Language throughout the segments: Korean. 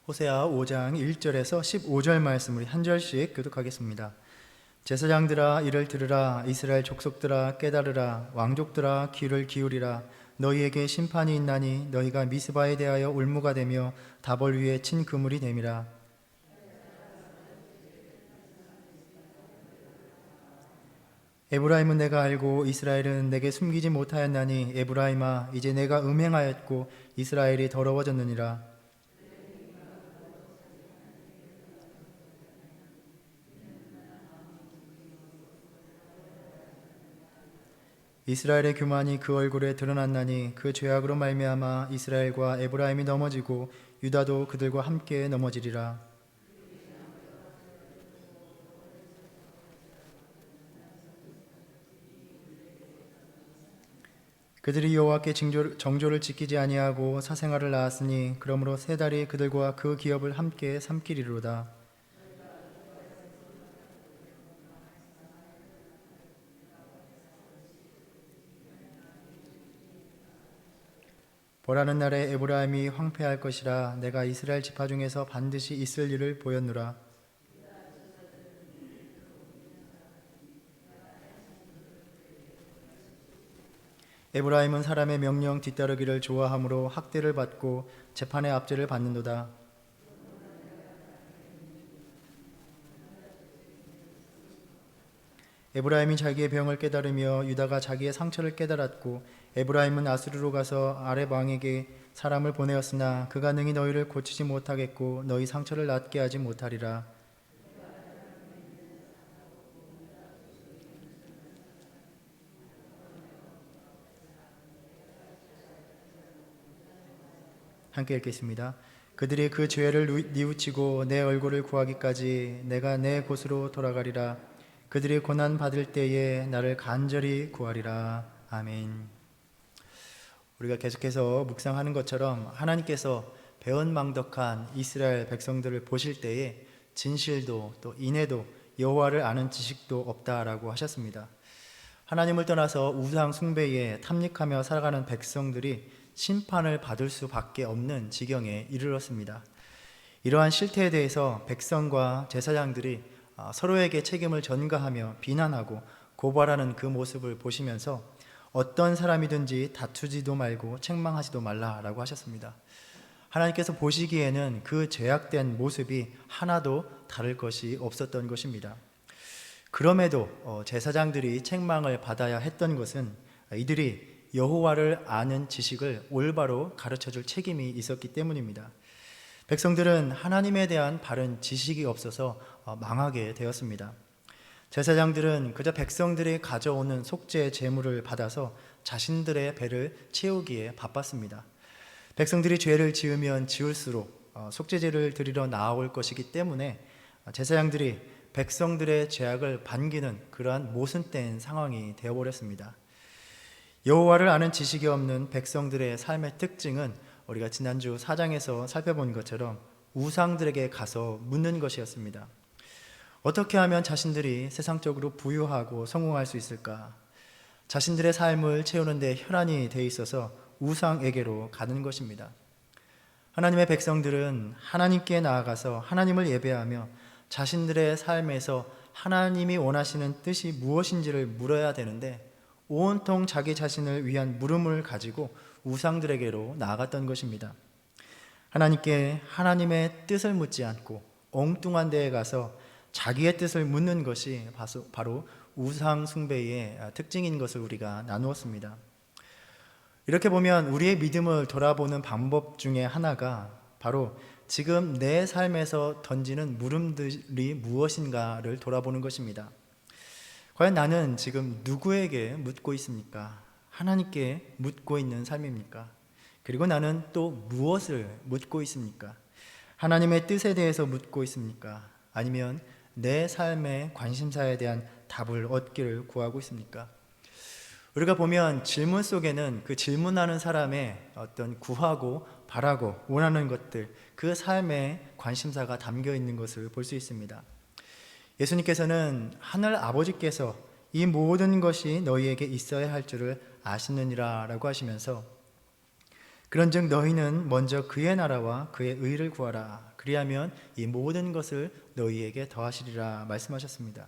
호세아 5장 1절에서 15절 말씀을 한 절씩 교독하겠습니다. 제사장들아 이를 들으라. 이스라엘 족속들아 깨달으라. 왕족들아 귀를 기울이라. 너희에게 심판이 있나니 너희가 미스바에 대하여 올무가 되며 다볼 위에 친 그물이 됨이라. 에브라임은 내가 알고 이스라엘은 내게 숨기지 못하였나니 에브라임아 이제 내가 음행하였고 이스라엘이 더러워졌느니라. 이스라엘의 교만이 그 얼굴에 드러났나니 그 죄악으로 말미암아 이스라엘과 에브라임이 넘어지고 유다도 그들과 함께 넘어지리라. 그들이 여호와께 정조를 지키지 아니하고 사생아를 낳았으니 그러므로 세 달이 그들과 그 기업을 함께 삼키리로다. 보라는 날에 에브라임이 황폐할 것이라. 내가 이스라엘 지파 중에서 반드시 있을 일을 보였노라. 에브라임은 사람의 명령 뒤따르기를 좋아하므로 학대를 받고 재판의 압제를 받는도다. 에브라임이 자기의 병을 깨달으며 유다가 자기의 상처를 깨달았고 에브라임은 아수르로 가서 아렙 왕에게 사람을 보내었으나 그가 능히 너희를 고치지 못하겠고 너희 상처를 낫게 하지 못하리라. 함께 읽겠습니다. 그들이 그 죄를 뉘우치고 내 얼굴을 구하기까지 내가 내 곳으로 돌아가리라. 그들이 고난 받을 때에 나를 간절히 구하리라. 아멘. 우리가 계속해서 묵상하는 것처럼 하나님께서 배은망덕한 이스라엘 백성들을 보실 때에 진실도 또 인애도 여호와를 아는 지식도 없다라고 하셨습니다. 하나님을 떠나서 우상 숭배에 탐닉하며 살아가는 백성들이 심판을 받을 수밖에 없는 지경에 이르렀습니다. 이러한 실태에 대해서 백성과 제사장들이 서로에게 책임을 전가하며 비난하고 고발하는 그 모습을 보시면서 어떤 사람이든지 다투지도 말고 책망하지도 말라라고 하셨습니다. 하나님께서 보시기에는 그 죄악된 모습이 하나도 다를 것이 없었던 것입니다. 그럼에도 제사장들이 책망을 받아야 했던 것은 이들이 여호와를 아는 지식을 올바로 가르쳐줄 책임이 있었기 때문입니다. 백성들은 하나님에 대한 바른 지식이 없어서 망하게 되었습니다. 제사장들은 그저 백성들이 가져오는 속죄 제물을 받아서 자신들의 배를 채우기에 바빴습니다. 백성들이 죄를 지으면 지을수록 속죄제를 드리러 나올 것이기 때문에 제사장들이 백성들의 죄악을 반기는 그러한 모순된 상황이 되어버렸습니다. 여호와를 아는 지식이 없는 백성들의 삶의 특징은 우리가 지난주 4장에서 살펴본 것처럼 우상들에게 가서 묻는 것이었습니다. 어떻게 하면 자신들이 세상적으로 부유하고 성공할 수 있을까? 자신들의 삶을 채우는 데 혈안이 돼 있어서 우상에게로 가는 것입니다. 하나님의 백성들은 하나님께 나아가서 하나님을 예배하며 자신들의 삶에서 하나님이 원하시는 뜻이 무엇인지를 물어야 되는데 온통 자기 자신을 위한 물음을 가지고 우상들에게로 나아갔던 것입니다. 하나님께 하나님의 뜻을 묻지 않고 엉뚱한 데에 가서 자기의 뜻을 묻는 것이 바로 우상 숭배의 특징인 것을 우리가 나누었습니다. 이렇게 보면 우리의 믿음을 돌아보는 방법 중에 하나가 바로 지금 내 삶에서 던지는 물음들이 무엇인가를 돌아보는 것입니다. 과연 나는 지금 누구에게 묻고 있습니까? 하나님께 묻고 있는 삶입니까? 그리고 나는 또 무엇을 묻고 있습니까? 하나님의 뜻에 대해서 묻고 있습니까? 아니면 내 삶의 관심사에 대한 답을 얻기를 구하고 있습니까? 우리가 보면 질문 속에는 그 질문하는 사람의 어떤 구하고 바라고 원하는 것들, 그 삶의 관심사가 담겨 있는 것을 볼 수 있습니다. 예수님께서는 하늘 아버지께서 이 모든 것이 너희에게 있어야 할 줄을 아시느니라 라고 하시면서 그런즉 너희는 먼저 그의 나라와 그의 의를 구하라 그리하면 이 모든 것을 너희에게 더하시리라 말씀하셨습니다.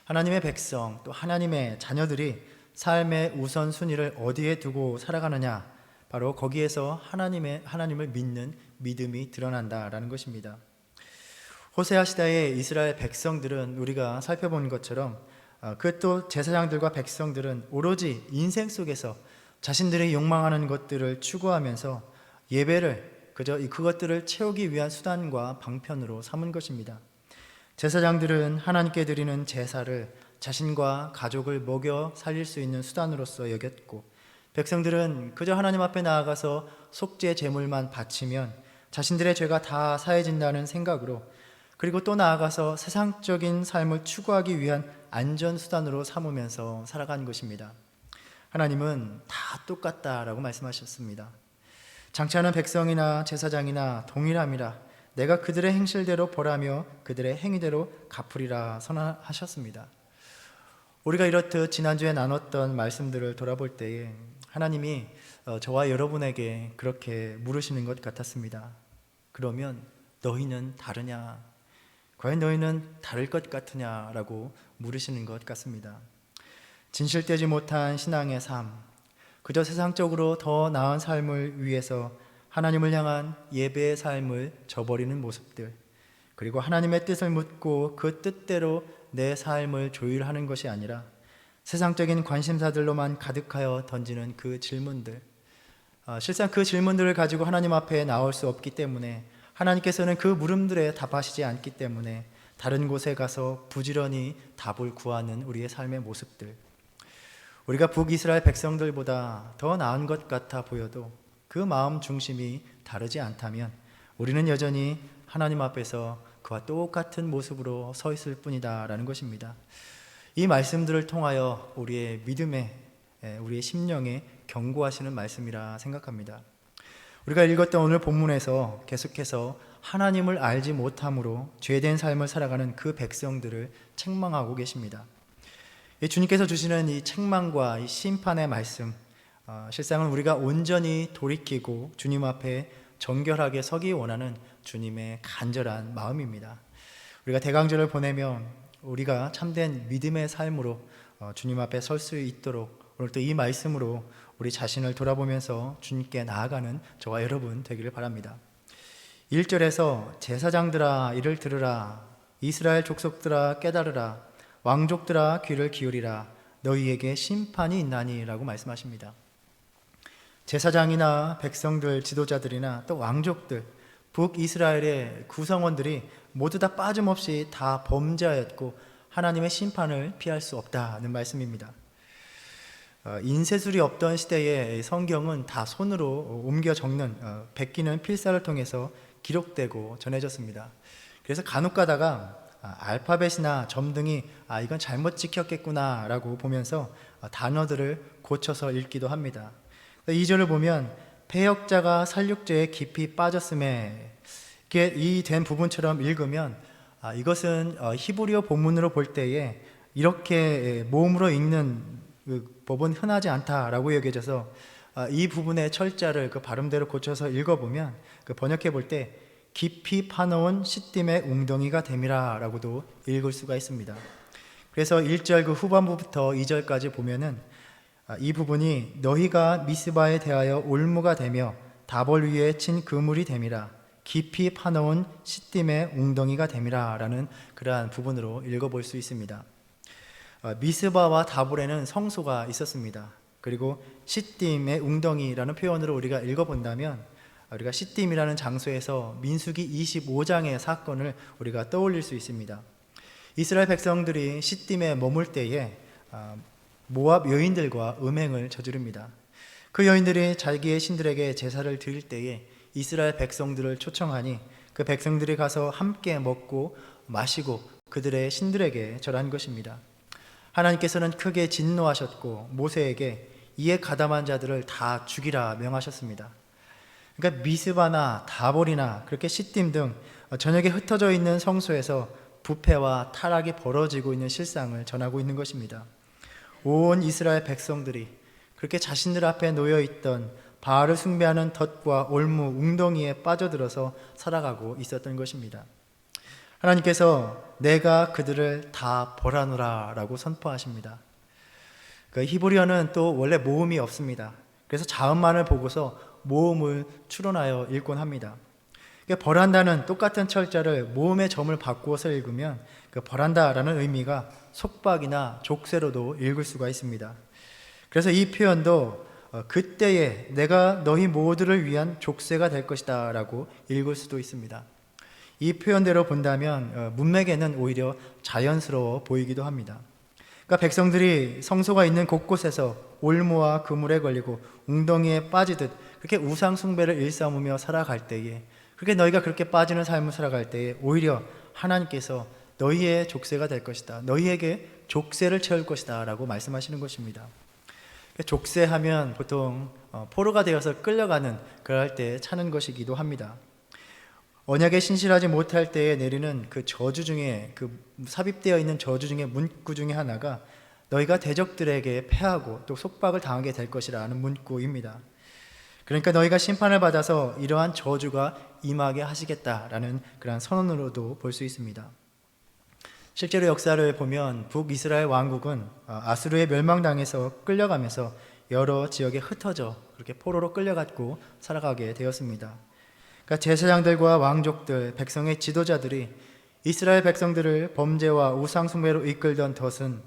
하나님의 백성, 또 하나님의 자녀들이 삶의 우선순위를 어디에 두고 살아가느냐, 바로 거기에서 하나님을 믿는 믿음이 드러난다라는 것입니다. 호세아 시대의 이스라엘 백성들은 우리가 살펴본 것처럼 그 또 제사장들과 백성들은 오로지 인생 속에서 자신들이 욕망하는 것들을 추구하면서 예배를 그저 그것들을 채우기 위한 수단과 방편으로 삼은 것입니다. 제사장들은 하나님께 드리는 제사를 자신과 가족을 먹여 살릴 수 있는 수단으로서 여겼고, 백성들은 그저 하나님 앞에 나아가서 속죄 제물만 바치면 자신들의 죄가 다 사해진다는 생각으로, 그리고 또 나아가서 세상적인 삶을 추구하기 위한 안전수단으로 삼으면서 살아간 것입니다. 하나님은 다 똑같다라고 말씀하셨습니다. 장차는 백성이나 제사장이나 동일함이라, 내가 그들의 행실대로 벌하며 그들의 행위대로 갚으리라 선언하셨습니다. 우리가 이렇듯 지난주에 나눴던 말씀들을 돌아볼 때에 하나님이 저와 여러분에게 그렇게 물으시는 것 같았습니다. 그러면 너희는 다르냐? 과연 너희는 다를 것 같으냐라고 물으시는 것 같습니다. 진실되지 못한 신앙의 삶, 그저 세상적으로 더 나은 삶을 위해서 하나님을 향한 예배의 삶을 저버리는 모습들, 그리고 하나님의 뜻을 묻고 그 뜻대로 내 삶을 조율하는 것이 아니라 세상적인 관심사들로만 가득하여 던지는 그 질문들, 실상 그 질문들을 가지고 하나님 앞에 나올 수 없기 때문에, 하나님께서는 그 물음들에 답하시지 않기 때문에 다른 곳에 가서 부지런히 답을 구하는 우리의 삶의 모습들, 우리가 북이스라엘 백성들보다 더 나은 것 같아 보여도 그 마음 중심이 다르지 않다면 우리는 여전히 하나님 앞에서 그와 똑같은 모습으로 서 있을 뿐이다 라는 것입니다. 이 말씀들을 통하여 우리의 믿음에, 우리의 심령에 경고하시는 말씀이라 생각합니다. 우리가 읽었던 오늘 본문에서 계속해서 하나님을 알지 못함으로 죄된 삶을 살아가는 그 백성들을 책망하고 계십니다. 주님께서 주시는 이 책망과 이 심판의 말씀, 실상은 우리가 온전히 돌이키고 주님 앞에 정결하게 서기 원하는 주님의 간절한 마음입니다. 우리가 대강절을 보내면 우리가 참된 믿음의 삶으로 주님 앞에 설 수 있도록 오늘 또 이 말씀으로 우리 자신을 돌아보면서 주님께 나아가는 저와 여러분 되기를 바랍니다. 1절에서 제사장들아 이를 들으라, 이스라엘 족속들아 깨달으라, 왕족들아 귀를 기울이라, 너희에게 심판이 있나니 라고 말씀하십니다. 제사장이나 백성들, 지도자들이나 또 왕족들, 북이스라엘의 구성원들이 모두 다 빠짐없이 다 범죄하였고 하나님의 심판을 피할 수 없다는 말씀입니다. 인쇄술이 없던 시대에 성경은 다 손으로 옮겨 적는 베끼는 필사를 통해서 기록되고 전해졌습니다. 그래서 간혹 가다가 알파벳이나 점등이 이건 잘못 찍혔겠구나 라고 보면서 단어들을 고쳐서 읽기도 합니다. 2절을 보면 패역자가 살육죄에 깊이 빠졌음에, 이 된 부분처럼 읽으면 이것은 히브리어 본문으로 볼 때에 이렇게 모음으로 읽는 그 법은 흔하지 않다라고 여겨져서 이 부분의 철자를 그 발음대로 고쳐서 읽어보면 그 번역해 볼 때 깊이 파놓은 시딤의 웅덩이가 됨이라 라고도 읽을 수가 있습니다. 그래서 1절 그 후반부부터 2절까지 보면은 이 부분이 너희가 미스바에 대하여 올무가 되며 다볼 위에 친 그물이 됨이라, 깊이 파놓은 시딤의 웅덩이가 됨이라 라는 그러한 부분으로 읽어볼 수 있습니다. 미스바와 다볼에는 성소가 있었습니다. 그리고 시딤의 웅덩이라는 표현으로 우리가 읽어본다면 우리가 시딤이라는 장소에서 민수기 25장의 사건을 우리가 떠올릴 수 있습니다. 이스라엘 백성들이 시딤에 머물 때에 모압 여인들과 음행을 저지릅니다. 그 여인들이 자기의 신들에게 제사를 드릴 때에 이스라엘 백성들을 초청하니 그 백성들이 가서 함께 먹고 마시고 그들의 신들에게 절한 것입니다. 하나님께서는 크게 진노하셨고 모세에게 이에 가담한 자들을 다 죽이라 명하셨습니다. 그러니까 미스바나 다볼이나 그렇게 시딤 등 저녁에 흩어져 있는 성소에서 부패와 타락이 벌어지고 있는 실상을 전하고 있는 것입니다. 온 이스라엘 백성들이 그렇게 자신들 앞에 놓여 있던 바알을 숭배하는 덫과 올무, 웅덩이에 빠져들어서 살아가고 있었던 것입니다. 하나님께서 내가 그들을 다 벌하노라 라고 선포하십니다. 그 히브리어는 또 원래 모음이 없습니다. 그래서 자음만을 보고서 모음을 추론하여 읽곤 합니다. 벌한다는 똑같은 철자를 모음의 점을 바꾸어서 읽으면 그 벌한다라는 의미가 속박이나 족쇄로도 읽을 수가 있습니다. 그래서 이 표현도 그때에 내가 너희 모두를 위한 족쇄가 될 것이다 라고 읽을 수도 있습니다. 이 표현대로 본다면 문맥에는 오히려 자연스러워 보이기도 합니다. 그러니까 백성들이 성소가 있는 곳곳에서 올무와 그물에 걸리고 웅덩이에 빠지듯 그렇게 우상 숭배를 일삼으며 살아갈 때에, 그렇게 너희가 그렇게 빠지는 삶을 살아갈 때에 오히려 하나님께서 너희의 족쇄가 될 것이다, 너희에게 족쇄를 채울 것이다 라고 말씀하시는 것입니다. 족쇄하면 보통 포로가 되어서 끌려가는, 그럴 때 차는 것이기도 합니다. 언약에 신실하지 못할 때에 내리는 그 저주 중에, 그 삽입되어 있는 저주 중에 문구 중에 하나가 너희가 대적들에게 패하고 또 속박을 당하게 될 것이라는 문구입니다. 그러니까 너희가 심판을 받아서 이러한 저주가 임하게 하시겠다라는 그런 선언으로도 볼 수 있습니다. 실제로 역사를 보면 북이스라엘 왕국은 아수르에 멸망당해서 끌려가면서 여러 지역에 흩어져 그렇게 포로로 끌려갔고 살아가게 되었습니다. 그러니까 제사장들과 왕족들, 백성의 지도자들이 이스라엘 백성들을 범죄와 우상 숭배로 이끌던 덫은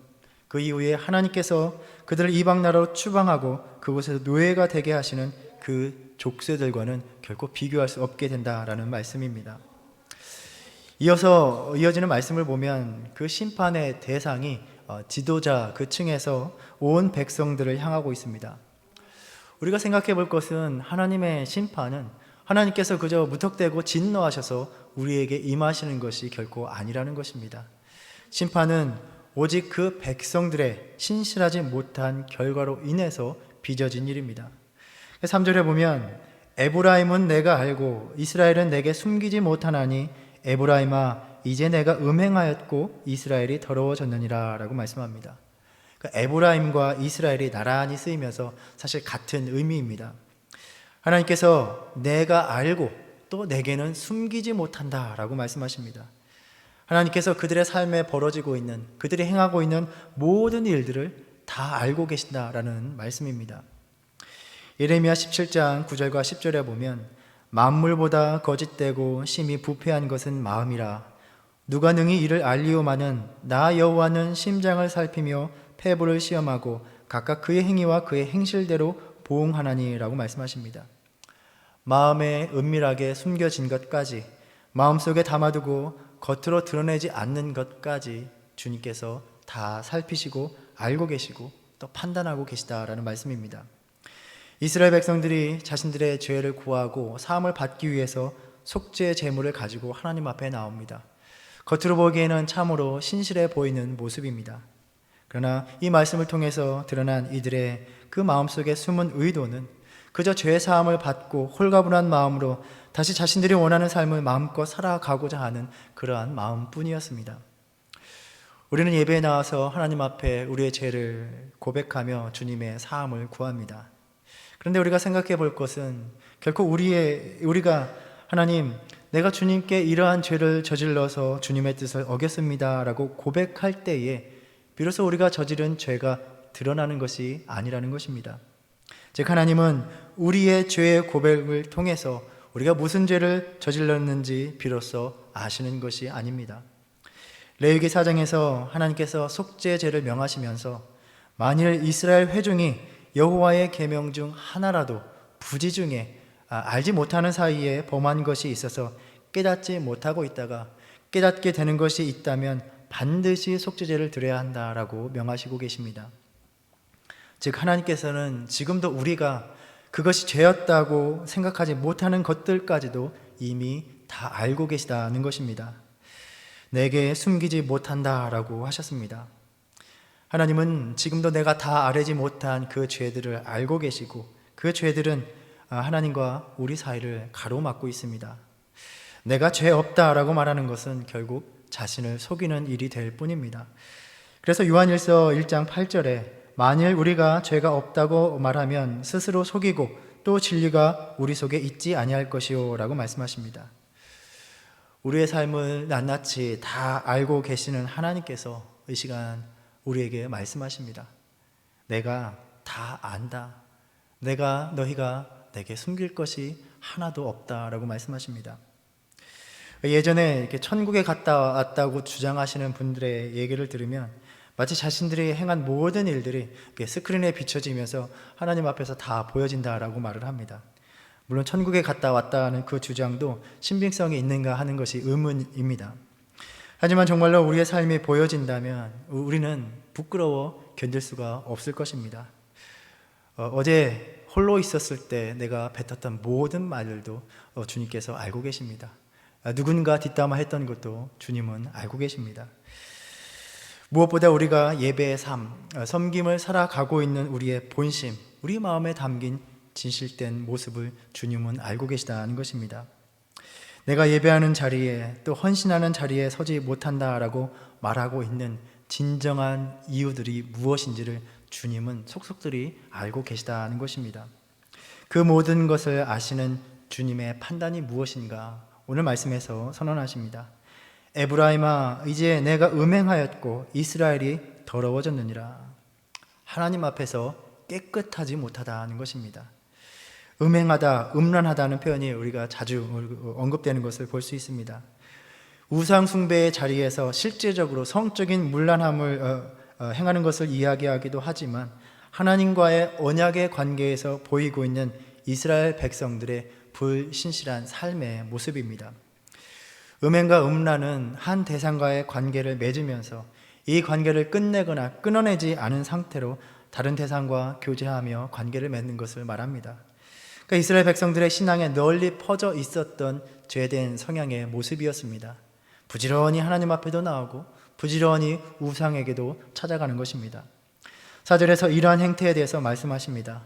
그 이후에 하나님께서 그들을 이방 나라로 추방하고 그곳에서 노예가 되게 하시는 그 족쇄들과는 결코 비교할 수 없게 된다라는 말씀입니다. 이어지는 말씀을 보면 그 심판의 대상이 지도자 그 층에서 온 백성들을 향하고 있습니다. 우리가 생각해 볼 것은 하나님의 심판은 하나님께서 그저 무턱대고 진노하셔서 우리에게 임하시는 것이 결코 아니라는 것입니다. 심판은 오직 그 백성들의 신실하지 못한 결과로 인해서 빚어진 일입니다. 3절에 보면 에브라임은 내가 알고 이스라엘은 내게 숨기지 못하나니 에브라임아 이제 내가 음행하였고 이스라엘이 더러워졌느니라 라고 말씀합니다. 그러니까 에브라임과 이스라엘이 나란히 쓰이면서 사실 같은 의미입니다. 하나님께서 내가 알고 또 내게는 숨기지 못한다 라고 말씀하십니다. 하나님께서 그들의 삶에 벌어지고 있는, 그들이 행하고 있는 모든 일들을 다 알고 계신다라는 말씀입니다. 예레미야 17장 9절과 10절에 보면 만물보다 거짓되고 심히 부패한 것은 마음이라 누가 능히 이를 알리오마는 나 여호와는 심장을 살피며 폐부를 시험하고 각각 그의 행위와 그의 행실대로 보응하나니 라고 말씀하십니다. 마음에 은밀하게 숨겨진 것까지, 마음속에 담아두고 겉으로 드러내지 않는 것까지 주님께서 다 살피시고 알고 계시고 또 판단하고 계시다라는 말씀입니다. 이스라엘 백성들이 자신들의 죄를 구하고 사함을 받기 위해서 속죄 제물을 가지고 하나님 앞에 나옵니다. 겉으로 보기에는 참으로 신실해 보이는 모습입니다. 그러나 이 말씀을 통해서 드러난 이들의 그 마음속에 숨은 의도는 그저 죄 사함을 받고 홀가분한 마음으로 다시 자신들이 원하는 삶을 마음껏 살아가고자 하는 그러한 마음뿐이었습니다. 우리는 예배에 나와서 하나님 앞에 우리의 죄를 고백하며 주님의 사함을 구합니다. 그런데 우리가 생각해 볼 것은 결코 우리가 하나님, 내가 주님께 이러한 죄를 저질러서 주님의 뜻을 어겼습니다 라고 고백할 때에 비로소 우리가 저지른 죄가 드러나는 것이 아니라는 것입니다. 즉 하나님은 우리의 죄의 고백을 통해서 우리가 무슨 죄를 저질렀는지 비로소 아시는 것이 아닙니다. 레위기 4장에서 하나님께서 속죄제를 명하시면서 만일 이스라엘 회중이 여호와의 계명 중 하나라도 부지 중에 알지 못하는 사이에 범한 것이 있어서 깨닫지 못하고 있다가 깨닫게 되는 것이 있다면 반드시 속죄제를 드려야 한다라고 명하시고 계십니다. 즉 하나님께서는 지금도 우리가 그것이 죄였다고 생각하지 못하는 것들까지도 이미 다 알고 계시다는 것입니다. 내게 숨기지 못한다라고 하셨습니다. 하나님은 지금도 내가 다 아뢰지 못한 그 죄들을 알고 계시고 그 죄들은 하나님과 우리 사이를 가로막고 있습니다. 내가 죄 없다라고 말하는 것은 결국 자신을 속이는 일이 될 뿐입니다. 그래서 요한일서 1장 8절에 만일 우리가 죄가 없다고 말하면 스스로 속이고 또 진리가 우리 속에 있지 아니할 것이요 라고 말씀하십니다. 우리의 삶을 낱낱이 다 알고 계시는 하나님께서 이 시간 우리에게 말씀하십니다. 내가 다 안다. 내가 너희가 내게 숨길 것이 하나도 없다라고 말씀하십니다. 예전에 이렇게 천국에 갔다 왔다고 주장하시는 분들의 얘기를 들으면 마치 자신들이 행한 모든 일들이 스크린에 비춰지면서 하나님 앞에서 다 보여진다라고 말을 합니다. 물론 천국에 갔다 왔다는 그 주장도 신빙성이 있는가 하는 것이 의문입니다. 하지만 정말로 우리의 삶이 보여진다면 우리는 부끄러워 견딜 수가 없을 것입니다. 어제 홀로 있었을 때 내가 뱉었던 모든 말들도 주님께서 알고 계십니다. 누군가 뒷담화했던 것도 주님은 알고 계십니다. 무엇보다 우리가 예배의 삶, 섬김을 살아가고 있는 우리의 본심, 우리 마음에 담긴 진실된 모습을 주님은 알고 계시다는 것입니다. 내가 예배하는 자리에 또 헌신하는 자리에 서지 못한다라고 말하고 있는 진정한 이유들이 무엇인지를 주님은 속속들이 알고 계시다는 것입니다. 그 모든 것을 아시는 주님의 판단이 무엇인가 오늘 말씀에서 선언하십니다. 에브라임아, 이제 내가 음행하였고 이스라엘이 더러워졌느니라. 하나님 앞에서 깨끗하지 못하다는 것입니다. 음행하다, 음란하다는 표현이 우리가 자주 언급되는 것을 볼 수 있습니다. 우상 숭배의 자리에서 실제적으로 성적인 문란함을 행하는 것을 이야기하기도 하지만 하나님과의 언약의 관계에서 보이고 있는 이스라엘 백성들의 불신실한 삶의 모습입니다. 음행과 음란은 한 대상과의 관계를 맺으면서 이 관계를 끝내거나 끊어내지 않은 상태로 다른 대상과 교제하며 관계를 맺는 것을 말합니다. 그러니까 이스라엘 백성들의 신앙에 널리 퍼져 있었던 죄된 성향의 모습이었습니다. 부지런히 하나님 앞에도 나오고 부지런히 우상에게도 찾아가는 것입니다. 4절에서 이러한 행태에 대해서 말씀하십니다.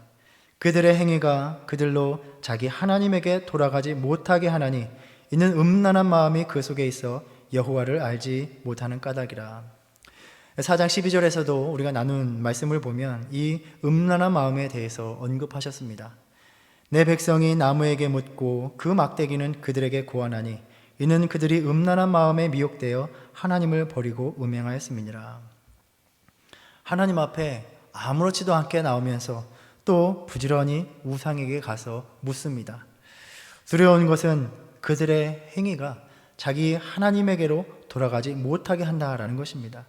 그들의 행위가 그들로 자기 하나님에게 돌아가지 못하게 하나니 이는 음란한 마음이 그 속에 있어 여호와를 알지 못하는 까닭이라. 4장 12절에서도 우리가 나눈 말씀을 보면 이 음란한 마음에 대해서 언급하셨습니다. 내 백성이 나무에게 묻고 그 막대기는 그들에게 고하나니 이는 그들이 음란한 마음에 미혹되어 하나님을 버리고 음행하였음이니라. 하나님 앞에 아무렇지도 않게 나오면서 또 부지런히 우상에게 가서 묻습니다. 두려운 것은 그들의 행위가 자기 하나님에게로 돌아가지 못하게 한다라는 것입니다.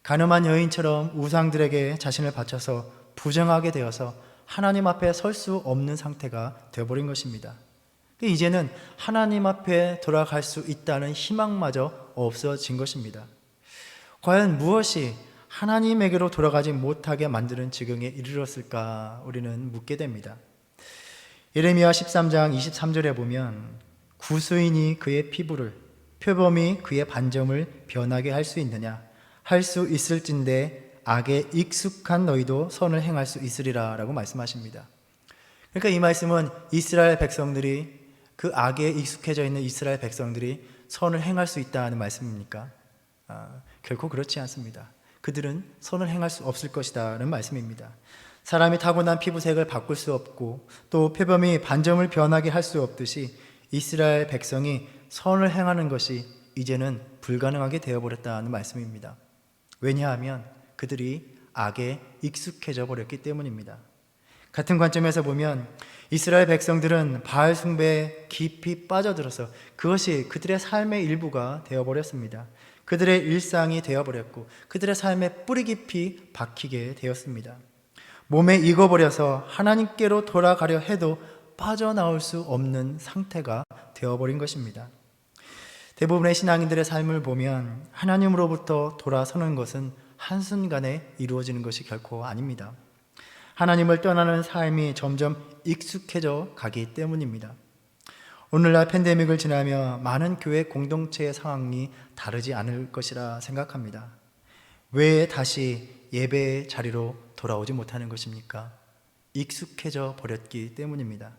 가늠한 여인처럼 우상들에게 자신을 바쳐서 부정하게 되어서 하나님 앞에 설 수 없는 상태가 되어버린 것입니다. 이제는 하나님 앞에 돌아갈 수 있다는 희망마저 없어진 것입니다. 과연 무엇이 하나님에게로 돌아가지 못하게 만드는 지경에 이르렀을까 우리는 묻게 됩니다. 예레미야 13장 23절에 보면 구수인이 그의 피부를 표범이 그의 반점을 변하게 할 수 있느냐? 할 수 있을진데 악에 익숙한 너희도 선을 행할 수 있으리라 라고 말씀하십니다. 그러니까 이 말씀은 이스라엘 백성들이 그 악에 익숙해져 있는 이스라엘 백성들이 선을 행할 수 있다는 말씀입니까? 결코 그렇지 않습니다. 그들은 선을 행할 수 없을 것이다는 말씀입니다. 사람이 타고난 피부색을 바꿀 수 없고 또 표범이 반점을 변하게 할 수 없듯이 이스라엘 백성이 선을 행하는 것이 이제는 불가능하게 되어버렸다는 말씀입니다. 왜냐하면 그들이 악에 익숙해져 버렸기 때문입니다. 같은 관점에서 보면 이스라엘 백성들은 바알 숭배에 깊이 빠져들어서 그것이 그들의 삶의 일부가 되어버렸습니다. 그들의 일상이 되어버렸고 그들의 삶에 뿌리 깊이 박히게 되었습니다. 몸에 익어버려서 하나님께로 돌아가려 해도 빠져나올 수 없는 상태가 되어버린 것입니다. 대부분의 신앙인들의 삶을 보면 하나님으로부터 돌아서는 것은 한순간에 이루어지는 것이 결코 아닙니다. 하나님을 떠나는 삶이 점점 익숙해져 가기 때문입니다. 오늘날 팬데믹을 지나며 많은 교회 공동체의 상황이 다르지 않을 것이라 생각합니다. 왜 다시 예배의 자리로 돌아오지 못하는 것입니까? 익숙해져 버렸기 때문입니다.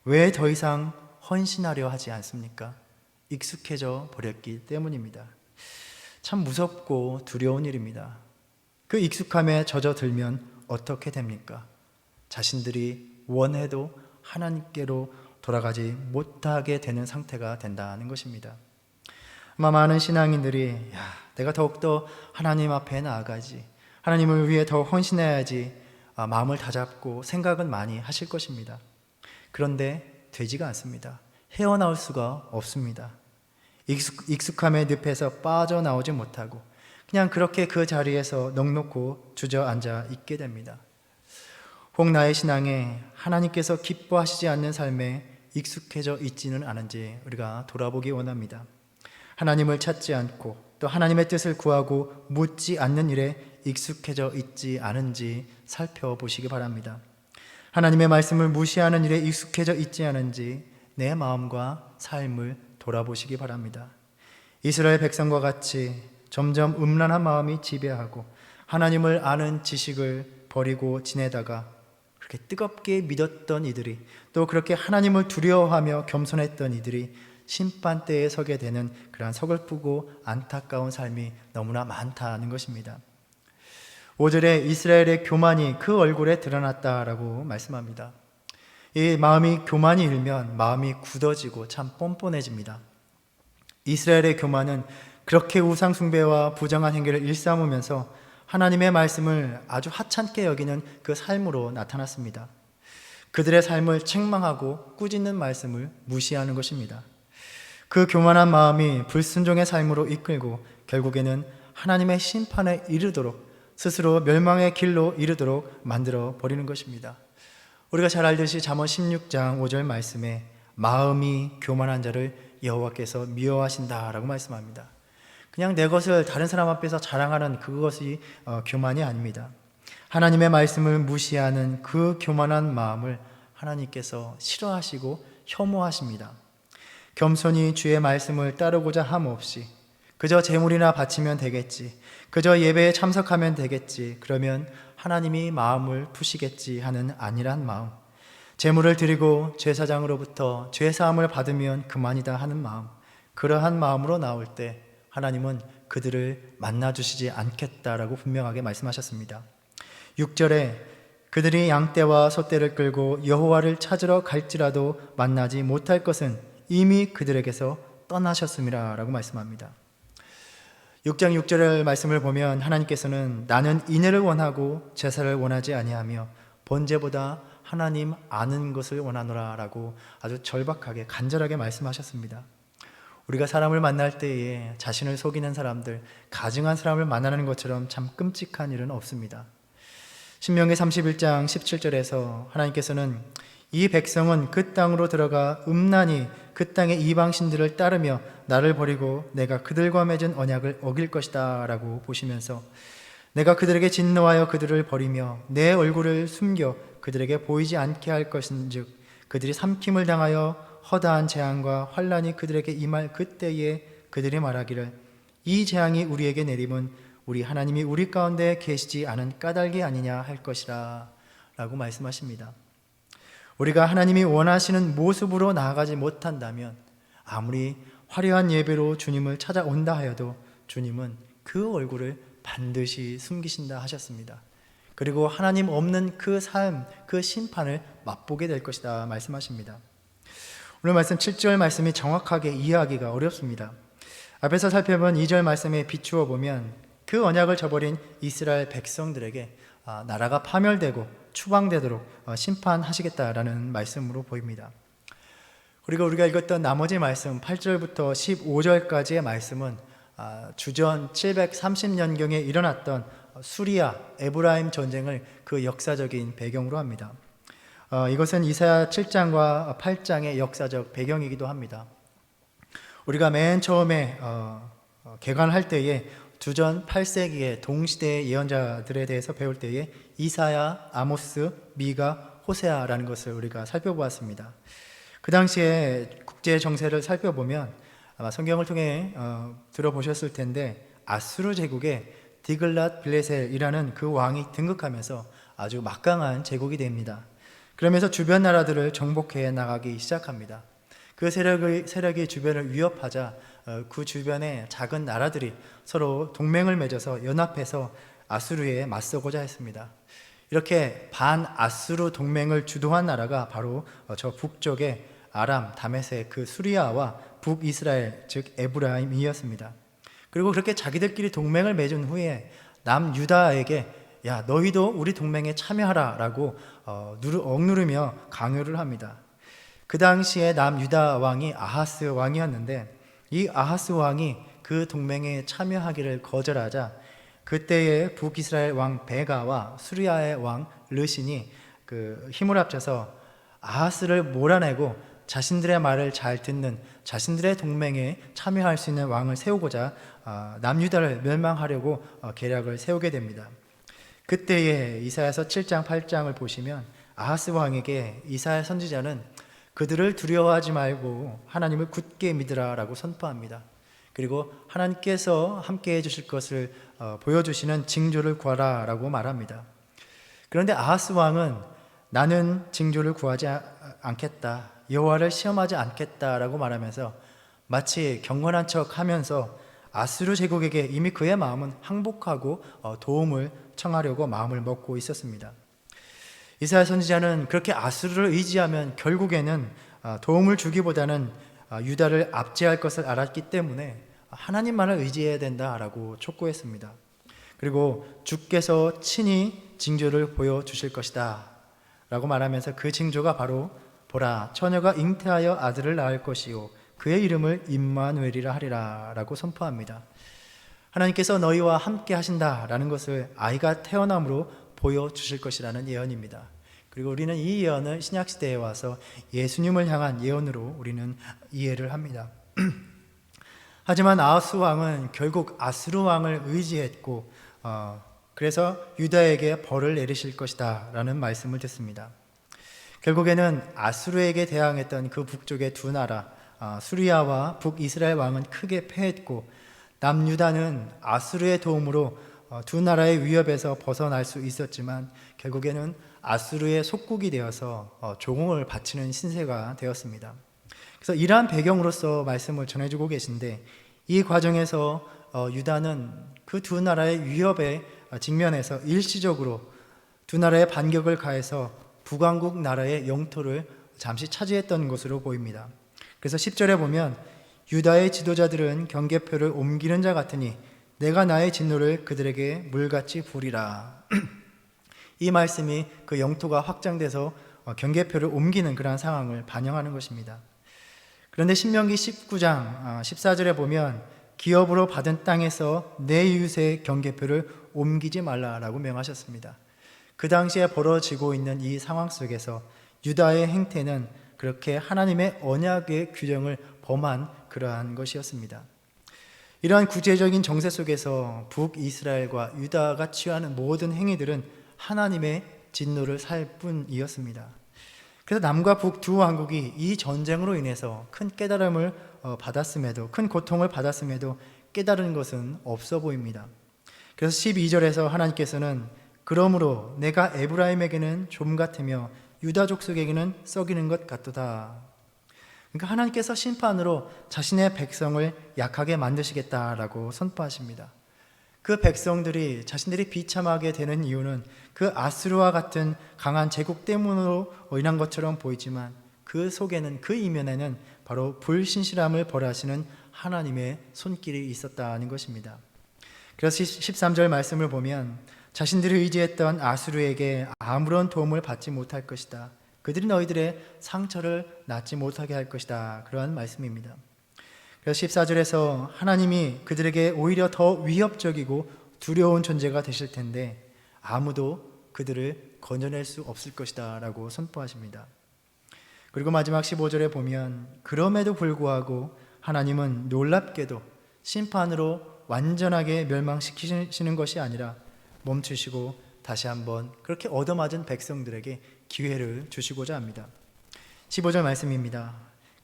왜 더 이상 헌신하려 하지 않습니까? 익숙해져 버렸기 때문입니다. 참 무섭고 두려운 일입니다. 그 익숙함에 젖어들면 어떻게 됩니까? 자신들이 원해도 하나님께로 돌아가지 못하게 되는 상태가 된다는 것입니다. 아마 많은 신앙인들이 내가 더욱더 하나님 앞에 나아가지, 하나님을 위해 더 헌신해야지 마음을 다잡고 생각은 많이 하실 것입니다. 그런데 되지가 않습니다. 헤어나올 수가 없습니다. 익숙함의 늪에서 빠져나오지 못하고 그냥 그렇게 그 자리에서 넋놓고 주저앉아 있게 됩니다. 혹 나의 신앙에 하나님께서 기뻐하시지 않는 삶에 익숙해져 있지는 않은지 우리가 돌아보기 원합니다. 하나님을 찾지 않고 또 하나님의 뜻을 구하고 묻지 않는 일에 익숙해져 있지 않은지 살펴보시기 바랍니다. 하나님의 말씀을 무시하는 일에 익숙해져 있지 않은지 내 마음과 삶을 돌아보시기 바랍니다. 이스라엘 백성과 같이 점점 음란한 마음이 지배하고 하나님을 아는 지식을 버리고 지내다가 그렇게 뜨겁게 믿었던 이들이, 또 그렇게 하나님을 두려워하며 겸손했던 이들이 심판대에 서게 되는 그러한 서글프고 안타까운 삶이 너무나 많다는 것입니다. 5절에 이스라엘의 교만이 그 얼굴에 드러났다라고 말씀합니다. 이 마음이 교만이 일면 마음이 굳어지고 참 뻔뻔해집니다. 이스라엘의 교만은 그렇게 우상 숭배와 부정한 행위를 일삼으면서 하나님의 말씀을 아주 하찮게 여기는 그 삶으로 나타났습니다. 그들의 삶을 책망하고 꾸짖는 말씀을 무시하는 것입니다. 그 교만한 마음이 불순종의 삶으로 이끌고 결국에는 하나님의 심판에 이르도록, 스스로 멸망의 길로 이르도록 만들어 버리는 것입니다. 우리가 잘 알듯이 잠언 16장 5절 말씀에 마음이 교만한 자를 여호와께서 미워하신다라고 말씀합니다. 그냥 내 것을 다른 사람 앞에서 자랑하는 그것이 교만이 아닙니다. 하나님의 말씀을 무시하는 그 교만한 마음을 하나님께서 싫어하시고 혐오하십니다. 겸손히 주의 말씀을 따르고자 함 없이 그저 제물이나 바치면 되겠지, 그저 예배에 참석하면 되겠지, 그러면 하나님이 마음을 푸시겠지 하는 안일한 마음, 제물을 드리고 제사장으로부터 죄사함을 받으면 그만이다 하는 마음, 그러한 마음으로 나올 때 하나님은 그들을 만나주시지 않겠다라고 분명하게 말씀하셨습니다. 6절에 그들이 양떼와 소떼를 끌고 여호와를 찾으러 갈지라도 만나지 못할 것은 이미 그들에게서 떠나셨음이라 라고 말씀합니다. 6장 6절의 말씀을 보면 하나님께서는 나는 인애를 원하고 제사를 원하지 아니하며 번제보다 하나님 아는 것을 원하노라 라고 아주 절박하게 간절하게 말씀하셨습니다. 우리가 사람을 만날 때에 자신을 속이는 사람들, 가증한 사람을 만나는 것처럼 참 끔찍한 일은 없습니다. 신명기 31장 17절에서 하나님께서는 이 백성은 그 땅으로 들어가 음란히 그 땅의 이방신들을 따르며 나를 버리고 내가 그들과 맺은 언약을 어길 것이다 라고 보시면서 내가 그들에게 진노하여 그들을 버리며 내 얼굴을 숨겨 그들에게 보이지 않게 할 것인즉 그들이 삼킴을 당하여 허다한 재앙과 환란이 그들에게 임할 그때에 그들이 말하기를 이 재앙이 우리에게 내림은 우리 하나님이 우리 가운데 계시지 않은 까닭이 아니냐 할 것이라 라고 말씀하십니다. 우리가 하나님이 원하시는 모습으로 나아가지 못한다면 아무리 화려한 예배로 주님을 찾아온다 하여도 주님은 그 얼굴을 반드시 숨기신다 하셨습니다. 그리고 하나님 없는 그 삶, 그 심판을 맛보게 될 것이다 말씀하십니다. 오늘 말씀 7절 말씀이 정확하게 이해하기가 어렵습니다. 앞에서 살펴본 2절 말씀에 비추어 보면 그 언약을 저버린 이스라엘 백성들에게 나라가 파멸되고 추방되도록 심판하시겠다라는 말씀으로 보입니다. 그리고 우리가 읽었던 나머지 말씀 8절부터 15절까지의 말씀은 주전 730년경에 일어났던 수리아, 에브라임 전쟁을 그 역사적인 배경으로 합니다. 이것은 이사야 7장과 8장의 역사적 배경이기도 합니다. 우리가 맨 처음에 개관할 때에 주전 8세기의 동시대의 예언자들에 대해서 배울 때에 이사야, 아모스, 미가, 호세아라는 것을 우리가 살펴보았습니다. 그 당시에 국제 정세를 살펴보면 아마 성경을 통해 들어보셨을 텐데 아수르 제국의 디글랏 빌레셀이라는 그 왕이 등극하면서 아주 막강한 제국이 됩니다. 그러면서 주변 나라들을 정복해 나가기 시작합니다. 그 세력이 주변을 위협하자 그 주변의 작은 나라들이 서로 동맹을 맺어서 연합해서 아수르에 맞서고자 했습니다. 이렇게 반아수르 동맹을 주도한 나라가 바로 저 북쪽의 아람, 다메섹, 그 수리아와 북이스라엘, 즉 에브라임이었습니다. 그리고 그렇게 자기들끼리 동맹을 맺은 후에 남유다에게 야, 너희도 우리 동맹에 참여하라 라고 억누르며 강요를 합니다. 그 당시에 남유다 왕이 아하스 왕이었는데, 이 아하스 왕이 그 동맹에 참여하기를 거절하자 그때의 북이스라엘 왕 베가와 수리아의 왕 르신이 그 힘을 합쳐서 아하스를 몰아내고 자신들의 말을 잘 듣는, 자신들의 동맹에 참여할 수 있는 왕을 세우고자 남유다를 멸망하려고 계략을 세우게 됩니다. 그때에 이사야서 7장 8장을 보시면 아하스 왕에게 이사야 선지자는 그들을 두려워하지 말고 하나님을 굳게 믿으라 라고 선포합니다. 그리고 하나님께서 함께 해주실 것을 보여주시는 징조를 구하라 라고 말합니다. 그런데 아하스 왕은 나는 징조를 구하지 않겠다, 여호와를 시험하지 않겠다 라고 말하면서 마치 경건한 척 하면서 아수르 제국에게 이미 그의 마음은 항복하고 도움을 청하려고 마음을 먹고 있었습니다. 이사야 선지자는 그렇게 아수르를 의지하면 결국에는 도움을 주기보다는 유다를 압제할 것을 알았기 때문에 하나님만을 의지해야 된다라고 촉구했습니다. 그리고 주께서 친히 징조를 보여주실 것이다 라고 말하면서 그 징조가 바로 보라, 처녀가 잉태하여 아들을 낳을 것이요 그의 이름을 임마누엘이라 하리라 라고 선포합니다. 하나님께서 너희와 함께 하신다라는 것을 아이가 태어남으로 보여주실 것이라는 예언입니다. 그리고 우리는 이 예언을 신약시대에 와서 예수님을 향한 예언으로 우리는 이해를 합니다. 하지만 아하스 왕은 결국 아수르 왕을 의지했고 그래서 유다에게 벌을 내리실 것이다 라는 말씀을 듣습니다. 결국에는 아수르에게 대항했던 그 북쪽의 두 나라 수리아와 북이스라엘 왕은 크게 패했고 남유다는 아수르의 도움으로 두 나라의 위협에서 벗어날 수 있었지만 결국에는 아수르의 속국이 되어서 조공을 바치는 신세가 되었습니다. 그래서 이러한 배경으로서 말씀을 전해주고 계신데, 이 과정에서 유다는 그 두 나라의 위협에 직면해서 일시적으로 두 나라의 반격을 가해서 북왕국 나라의 영토를 잠시 차지했던 것으로 보입니다. 그래서 10절에 보면 유다의 지도자들은 경계표를 옮기는 자 같으니 내가 나의 진노를 그들에게 물같이 부리라. 이 말씀이 그 영토가 확장돼서 경계표를 옮기는 그러한 상황을 반영하는 것입니다. 그런데 신명기 19장 14절에 보면 기업으로 받은 땅에서 내 이웃의 경계표를 옮기지 말라라고 명하셨습니다. 그 당시에 벌어지고 있는 이 상황 속에서 유다의 행태는 그렇게 하나님의 언약의 규정을 범한 그러한 것이었습니다. 이러한 구체적인 정세 속에서 북이스라엘과 유다가 취하는 모든 행위들은 하나님의 진노를 살 뿐이었습니다. 그래서 남과 북 두 왕국이 이 전쟁으로 인해서 큰 깨달음을 받았음에도, 큰 고통을 받았음에도 깨달은 것은 없어 보입니다. 그래서 12절에서 하나님께서는 그러므로 내가 에브라임에게는 좀 같으며 유다 족속에게는 썩이는 것 같도다. 그러니까 하나님께서 심판으로 자신의 백성을 약하게 만드시겠다라고 선포하십니다. 그 백성들이 자신들이 비참하게 되는 이유는 그 아수르와 같은 강한 제국 때문으로 인한 것처럼 보이지만 그 속에는, 그 이면에는 바로 불신실함을 벌하시는 하나님의 손길이 있었다는 것입니다. 그래서 13절 말씀을 보면 자신들이 의지했던 아수르에게 아무런 도움을 받지 못할 것이다. 그들이 너희들의 상처를 낫지 못하게 할 것이다. 그러한 말씀입니다. 그래서 14절에서 하나님이 그들에게 오히려 더 위협적이고 두려운 존재가 되실 텐데 아무도 그들을 건져낼 수 없을 것이다 라고 선포하십니다. 그리고 마지막 15절에 보면 그럼에도 불구하고 하나님은 놀랍게도 심판으로 완전하게 멸망시키시는 것이 아니라 멈추시고 다시 한번 그렇게 얻어맞은 백성들에게 기회를 주시고자 합니다. 15절 말씀입니다.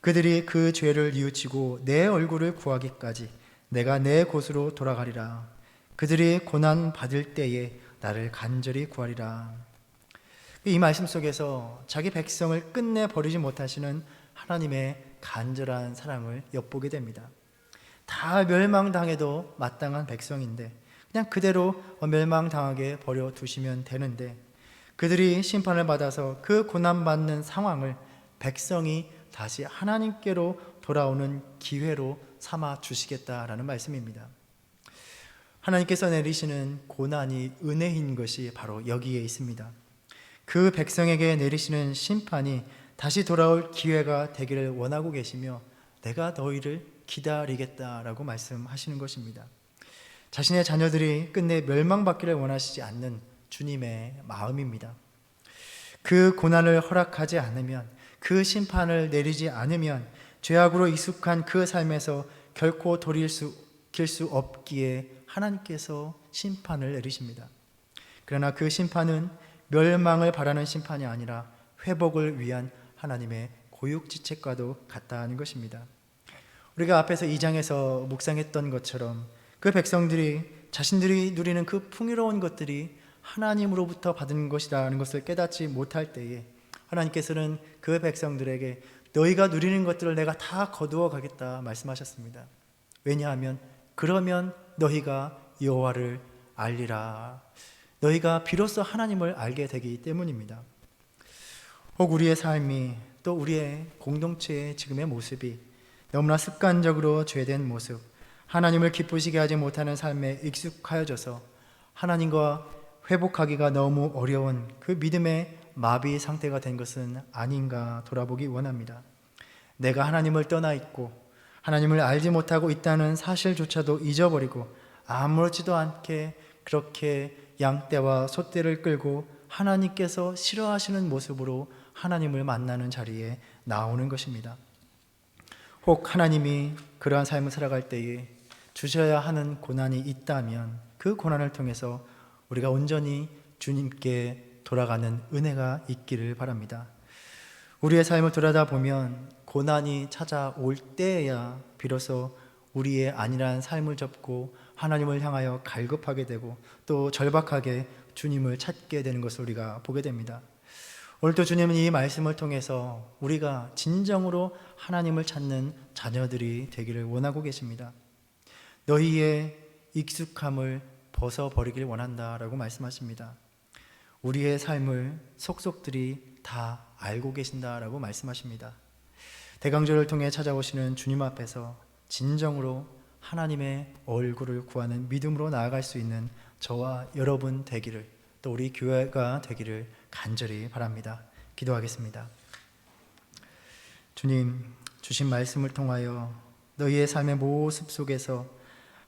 그들이 그 죄를 뉘우치고 내 얼굴을 구하기까지 내가 내 곳으로 돌아가리라. 그들이 고난 받을 때에 나를 간절히 구하리라. 이 말씀 속에서 자기 백성을 끝내 버리지 못하시는 하나님의 간절한 사랑을 엿보게 됩니다. 다 멸망당해도 마땅한 백성인데 그냥 그대로 멸망당하게 버려두시면 되는데 그들이 심판을 받아서 그 고난받는 상황을 백성이 다시 하나님께로 돌아오는 기회로 삼아 주시겠다라는 말씀입니다. 하나님께서 내리시는 고난이 은혜인 것이 바로 여기에 있습니다. 그 백성에게 내리시는 심판이 다시 돌아올 기회가 되기를 원하고 계시며 내가 너희를 기다리겠다라고 말씀하시는 것입니다. 자신의 자녀들이 끝내 멸망받기를 원하시지 않는 주님의 마음입니다. 그 고난을 허락하지 않으면, 그 심판을 내리지 않으면 죄악으로 익숙한 그 삶에서 결코 돌이킬 수 없기에 하나님께서 심판을 내리십니다. 그러나 그 심판은 멸망을 바라는 심판이 아니라 회복을 위한 하나님의 고육지책과도 같다는 것입니다. 우리가 앞에서 2장에서 묵상했던 것처럼 그 백성들이 자신들이 누리는 그 풍요로운 것들이 하나님으로부터 받은 것이라는 것을 깨닫지 못할 때에 하나님께서는 그 백성들에게 너희가 누리는 것들을 내가 다 거두어 가겠다 말씀하셨습니다. 왜냐하면 그러면 너희가 여호와를 알리라. 너희가 비로소 하나님을 알게 되기 때문입니다. 혹 우리의 삶이, 또 우리의 공동체의 지금의 모습이 너무나 습관적으로 죄된 모습, 하나님을 기쁘시게 하지 못하는 삶에 익숙하여져서 하나님과 회복하기가 너무 어려운 그 믿음의 마비 상태가 된 것은 아닌가 돌아보기 원합니다. 내가 하나님을 떠나 있고 하나님을 알지 못하고 있다는 사실조차도 잊어버리고 아무렇지도 않게 그렇게 양떼와 소떼를 끌고 하나님께서 싫어하시는 모습으로 하나님을 만나는 자리에 나오는 것입니다. 혹 하나님이 그러한 삶을 살아갈 때에 주셔야 하는 고난이 있다면 그 고난을 통해서 우리가 온전히 주님께 돌아가는 은혜가 있기를 바랍니다. 우리의 삶을 돌아다보면 고난이 찾아올 때에야 비로소 우리의 안일한 삶을 접고 하나님을 향하여 갈급하게 되고 또 절박하게 주님을 찾게 되는 것을 우리가 보게 됩니다. 오늘도 주님은 이 말씀을 통해서 우리가 진정으로 하나님을 찾는 자녀들이 되기를 원하고 계십니다. 너희의 익숙함을 벗어버리길 원한다라고 말씀하십니다. 우리의 삶을 속속들이 다 알고 계신다라고 말씀하십니다. 대강절을 통해 찾아오시는 주님 앞에서 진정으로 하나님의 얼굴을 구하는 믿음으로 나아갈 수 있는 저와 여러분 되기를, 또 우리 교회가 되기를 간절히 바랍니다. 기도하겠습니다. 주님, 주신 말씀을 통하여 너희의 삶의 모습 속에서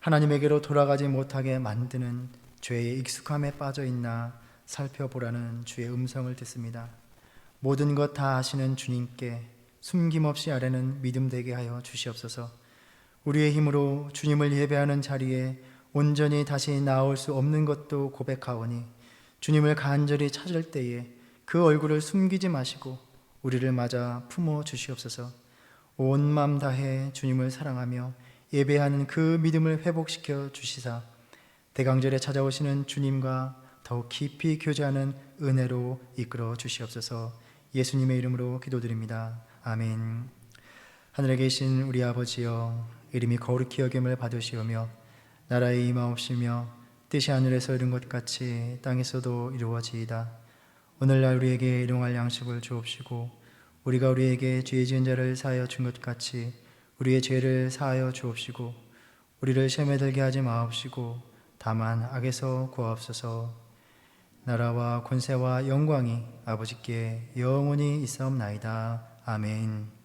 하나님에게로 돌아가지 못하게 만드는 죄의 익숙함에 빠져 있나 살펴보라는 주의 음성을 듣습니다. 모든 것 다 아시는 주님께 숨김없이 아뢰는 믿음 되게 하여 주시옵소서. 우리의 힘으로 주님을 예배하는 자리에 온전히 다시 나올 수 없는 것도 고백하오니 주님을 간절히 찾을 때에 그 얼굴을 숨기지 마시고 우리를 맞아 품어 주시옵소서. 온 마음 다해 주님을 사랑하며 예배하는 그 믿음을 회복시켜 주시사 대강절에 찾아오시는 주님과 더욱 깊이 교제하는 은혜로 이끌어 주시옵소서. 예수님의 이름으로 기도드립니다. 아멘. 하늘에 계신 우리 아버지여, 이름이 거룩히 여김을 받으시오며 나라의 임하옵시며 뜻이 하늘에서 이룬 것 같이 땅에서도 이루어지이다. 오늘날 우리에게 일용할 양식을 주옵시고 우리가 우리에게 죄 지은 자를 사하여 준 것 같이 우리의 죄를 사하여 주옵시고 우리를 시험에 들게 하지 마옵시고 다만 악에서 구하옵소서. 나라와 권세와 영광이 아버지께 영원히 있사옵나이다. 아멘.